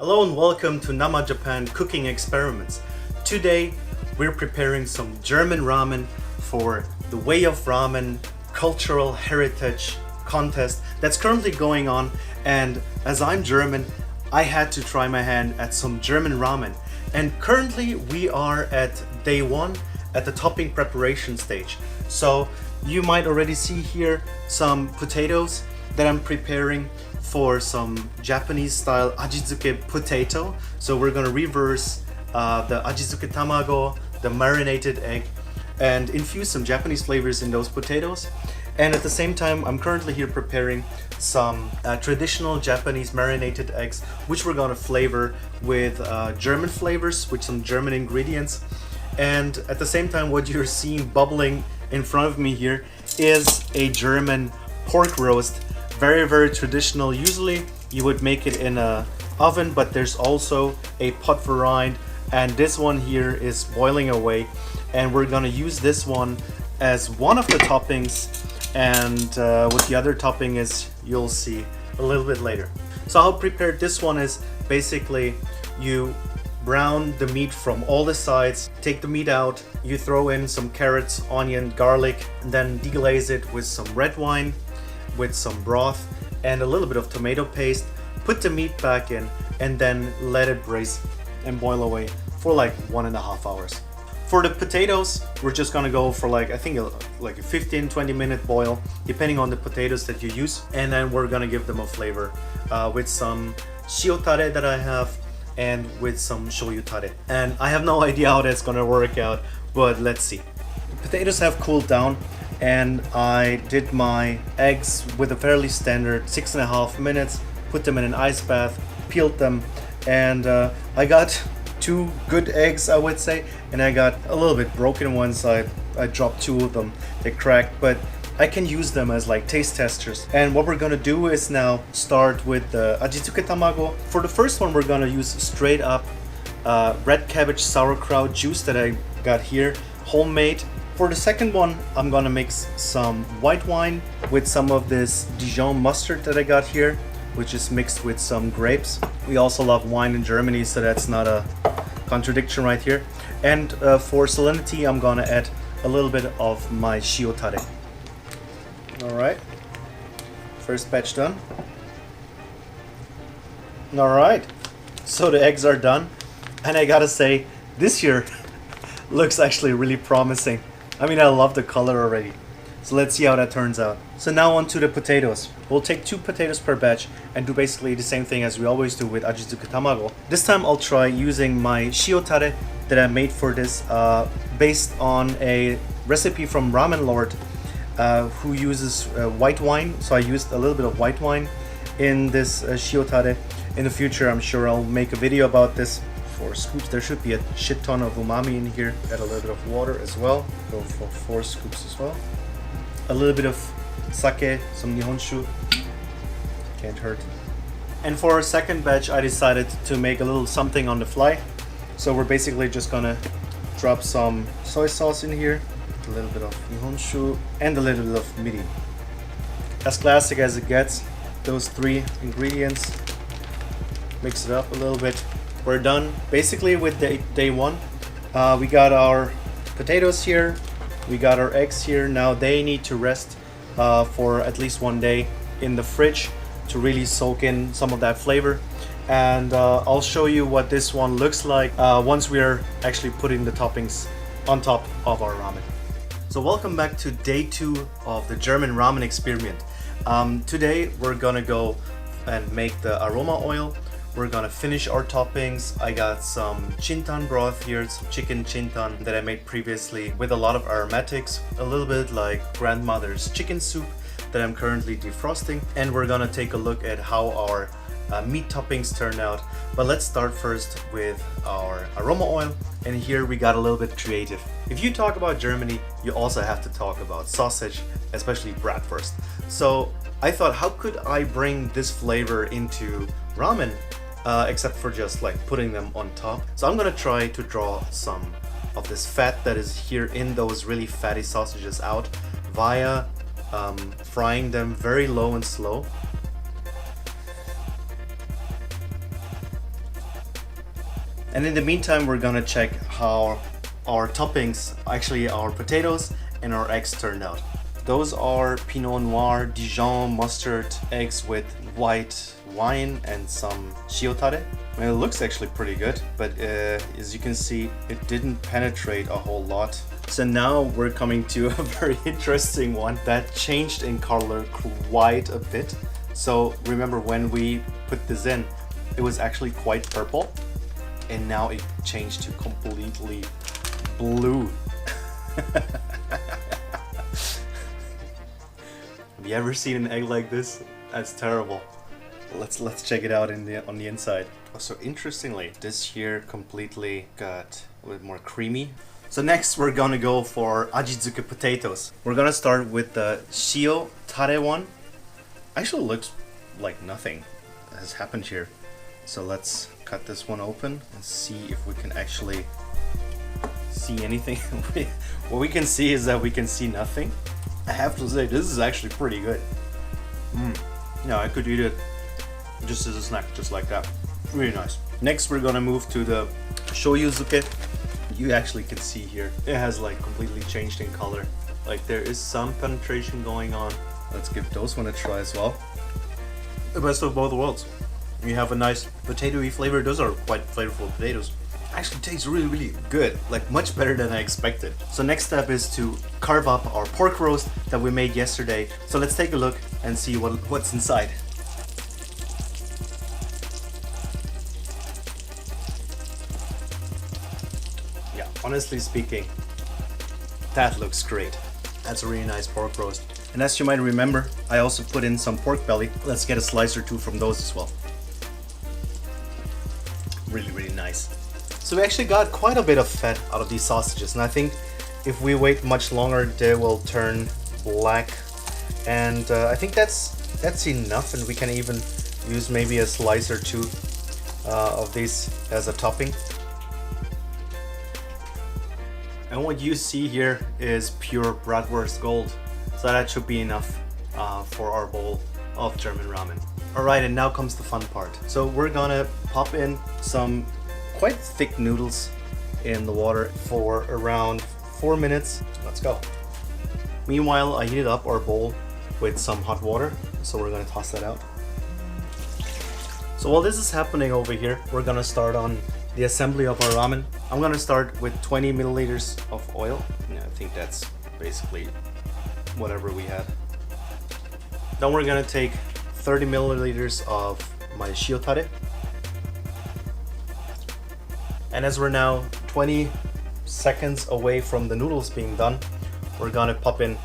Hello and welcome to Nama Japan Cooking Experiments. Today we're preparing some German ramen for the Way of Ramen Cultural Heritage Contest that's currently going on, and as I'm German, I had to try my hand at some German ramen. And currently we are at day one at the topping preparation stage. So you might already see here some potatoes that I'm preparing for some Japanese style ajizuke potato. So we're gonna reverse the ajizuke tamago, the marinated egg, and infuse some Japanese flavors in those potatoes. And at the same time, I'm currently here preparing some traditional Japanese marinated eggs, which we're gonna flavor with German flavors, with some German ingredients. And at the same time, what you're seeing bubbling in front of me here is a German pork roast. Very traditional. Usually you would make it in a oven, but there's also a pot variant, and this one here is boiling away, and we're gonna use this one as one of the toppings, and what the other topping is you'll see a little bit later. So how prepared this one is, basically you brown the meat from all the sides, take the meat out, you throw in some carrots, onion, garlic, and then deglaze it with some red wine, with some broth and a little bit of tomato paste. Put the meat back in and then let it braise and boil away for like 1.5 hours. For the potatoes, we're just gonna go for like, I think like a 15-20 minute boil, depending on the potatoes that you use. And then we're gonna give them a flavor with some shiitake that I have and with some shoyu tare. And I have no idea how that's gonna work out, but let's see. The potatoes have cooled down, and I did my eggs with a fairly standard 6.5 minutes, put them in an ice bath, peeled them, and I got 2 good eggs, I would say, and I got a little bit broken ones. I dropped 2 of them, they cracked, but I can use them as like taste testers. And what we're gonna do is now start with the ajizuke tamago. For the first one, we're gonna use straight up red cabbage sauerkraut juice that I got here, homemade. For the second one, I'm gonna mix some white wine with some of this Dijon mustard that I got here, which is mixed with some grapes. We also love wine in Germany, so that's not a contradiction right here. And for salinity, I'm gonna add a little bit of my shiitake. All right, first batch done. All right, so the eggs are done, and I gotta say, this here looks actually really promising. I mean, I love the color already. So let's see how that turns out. So now on to the potatoes. We'll take 2 potatoes per batch and do basically the same thing as we always do with ajizuke tamago. This time I'll try using my shiitake that I made for this, based on a recipe from Ramen Lord, who uses white wine. So I used a little bit of white wine in this shiitake. In the future, I'm sure I'll make a video about this. 4 scoops. There should be a shit ton of umami in here. Add a little bit of water as well. Go for 4 scoops as well. A little bit of sake, some nihonshu. Can't hurt. And for our second batch, I decided to make a little something on the fly. So we're basically just gonna drop some soy sauce in here, a little bit of nihonshu, and a little bit of mirin. As classic as it gets, those 3 ingredients. Mix it up a little bit. We're done basically with day one. We got our potatoes here, we got our eggs here. Now they need to rest for at least 1 day in the fridge to really soak in some of that flavor. And I'll show you what this one looks like once we are actually putting the toppings on top of our ramen. So welcome back to day 2 of the German Ramen Experiment. Today we're gonna go and make the aroma oil. We're gonna finish our toppings. I got some chintan broth here, some chicken chintan that I made previously with a lot of aromatics, a little bit like grandmother's chicken soup that I'm currently defrosting. And we're gonna take a look at how our meat toppings turned out. But let's start first with our aroma oil. And here we got a little bit creative. If you talk about Germany, you also have to talk about sausage, especially bratwurst. So I thought, how could I bring this flavor into ramen? Except for just like putting them on top. So I'm gonna try to draw some of this fat that is here in those really fatty sausages out via frying them very low and slow. And in the meantime, we're gonna check how our toppings, actually our potatoes and our eggs turned out. Those are Pinot Noir, Dijon mustard eggs with white wine and some shiitake. I mean, it looks actually pretty good, but as you can see, it didn't penetrate a whole lot. So now we're coming to a very interesting one that changed in color quite a bit. So remember, when we put this in, it was actually quite purple, and now it changed to completely blue. Have you ever seen an egg like this? That's terrible. Let's check it out on the inside. So interestingly, this here completely got a bit more creamy. So next we're gonna go for ajizuke potatoes. We're gonna start with the shio tare one. Actually looks like nothing has happened here. So let's cut this one open and see if we can actually see anything. What we can see is that we can see nothing. I have to say, this is actually pretty good. Yeah, I could eat it just as a snack, just like that. Really nice. Next, we're gonna move to the shoyuzuke. You actually can see here, it has like completely changed in color. Like there is some penetration going on. Let's give those one a try as well. The best of both worlds. You have a nice potatoey flavor. Those are quite flavorful potatoes. Actually tastes really good, like much better than I expected. So next step is to carve up our pork roast that we made yesterday. So let's take a look and see what's inside. Yeah, honestly speaking, that looks great. That's a really nice pork roast. And as you might remember, I also put in some pork belly. Let's get a slice or two from those as well. Really nice. So we actually got quite a bit of fat out of these sausages, and I think if we wait much longer, they will turn black. And I think that's enough, and we can even use maybe a slice or two of these as a topping. And what you see here is pure bratwurst gold, so that should be enough for our bowl of German ramen. Alright, and now comes the fun part. So we're gonna pop in some quite thick noodles in the water for around 4 minutes. Let's go. Meanwhile, I heated up our bowl with some hot water, so we're gonna toss that out. So while this is happening over here, we're gonna start on the assembly of our ramen. I'm gonna start with 20 milliliters of oil. Yeah, I think that's basically whatever we had. Then we're gonna take 30 milliliters of my shiitake. And as we're now 20 seconds away from the noodles being done, we're gonna pop in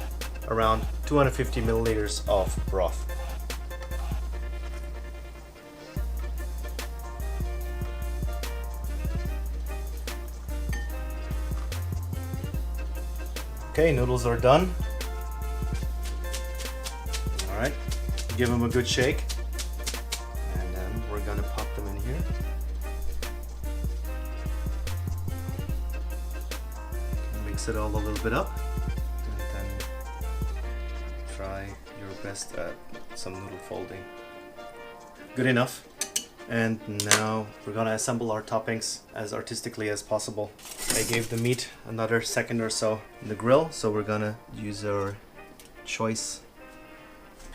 around 250 milliliters of broth. Okay, noodles are done. All right, give them a good shake. And then we're gonna pop them in here. Mix it all a little bit up, and then try your best at some noodle folding. Good enough. And now we're gonna assemble our toppings as artistically as possible. I gave the meat another second or so in the grill, so we're gonna use our choice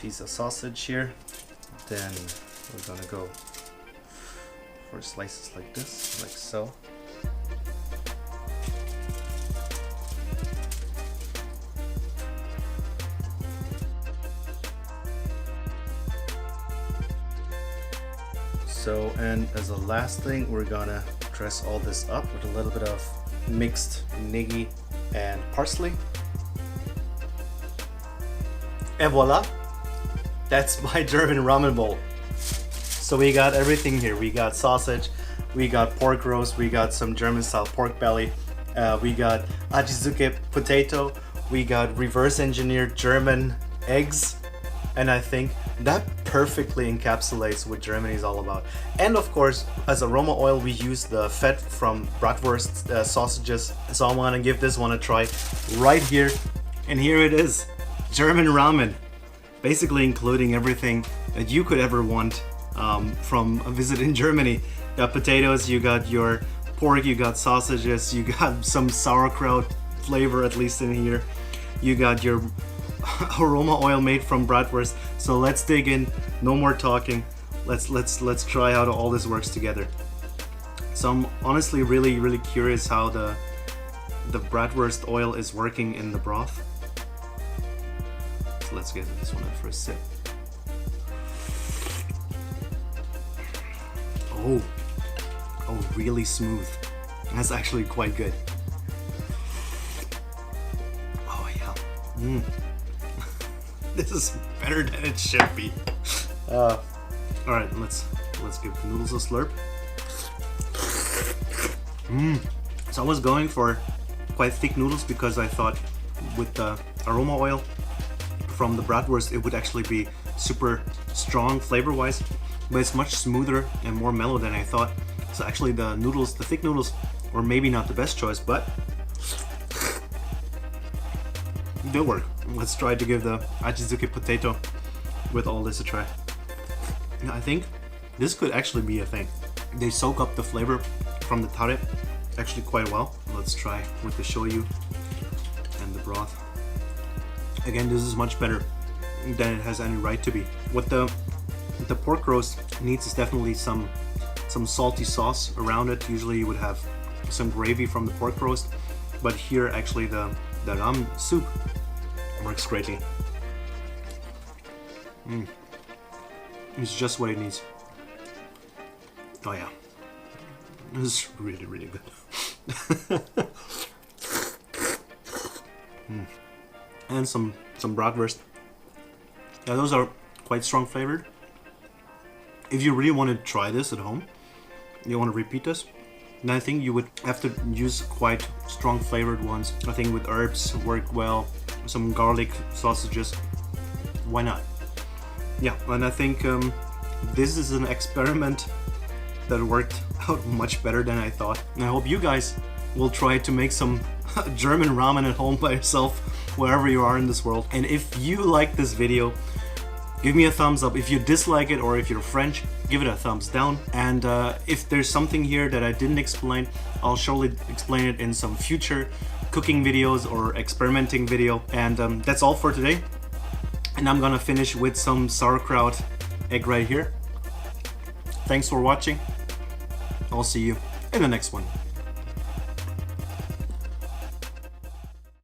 piece of sausage here. Then we're gonna go for slices like this, like so. So, and as a last thing, we're gonna dress all this up with a little bit of mixed nigi and parsley. And voila! That's my German ramen bowl. So we got everything here. We got sausage, we got pork roast, we got some German style pork belly, we got ajizuke potato, we got reverse engineered German eggs, and I think that perfectly encapsulates what Germany is all about. And of course, as aroma oil, we use the fat from bratwurst sausages. So I'm gonna give this one a try right here. And here it is, German ramen. Basically including everything that you could ever want from a visit in Germany. You got potatoes, you got your pork, you got sausages, you got some sauerkraut flavor at least in here. You got your aroma oil made from bratwurst. So let's dig in. No more talking. Let's try how all this works together. So I'm honestly really curious how the bratwurst oil is working in the broth. So let's get this one for a sip. Oh, really smooth. That's actually quite good. Oh yeah. This is better than it should be. All right, let's give the noodles a slurp. So I was going for quite thick noodles because I thought with the aroma oil from the bratwurst it would actually be super strong flavor-wise, but it's much smoother and more mellow than I thought. So actually the noodles, the thick noodles, were maybe not the best choice, but they'll work. Let's try to give the ajizuke potato with all this a try. I think this could actually be a thing. They soak up the flavor from the tare actually quite well. Let's try with the shoyu and the broth. Again, this is much better than it has any right to be. What the pork roast needs is definitely some salty sauce around it. Usually you would have some gravy from the pork roast, but here actually the ramen soup works greatly. It's just what it needs. Oh yeah, this is really good. And some bratwurst. Yeah, those are quite strong flavored. If you really want to try this at home, you want to repeat this, then I think you would have to use quite strong flavored ones. I think with herbs work well, some garlic sausages, why not? Yeah, and I think this is an experiment that worked out much better than I thought. And I hope you guys will try to make some German ramen at home by yourself, wherever you are in this world. And if you like this video, give me a thumbs up. If you dislike it, or if you're French, give it a thumbs down. And if there's something here that I didn't explain, I'll surely explain it in some future cooking videos or experimenting video. And that's all for today. And I'm gonna finish with some sauerkraut egg right here. Thanks for watching. I'll see you in the next one.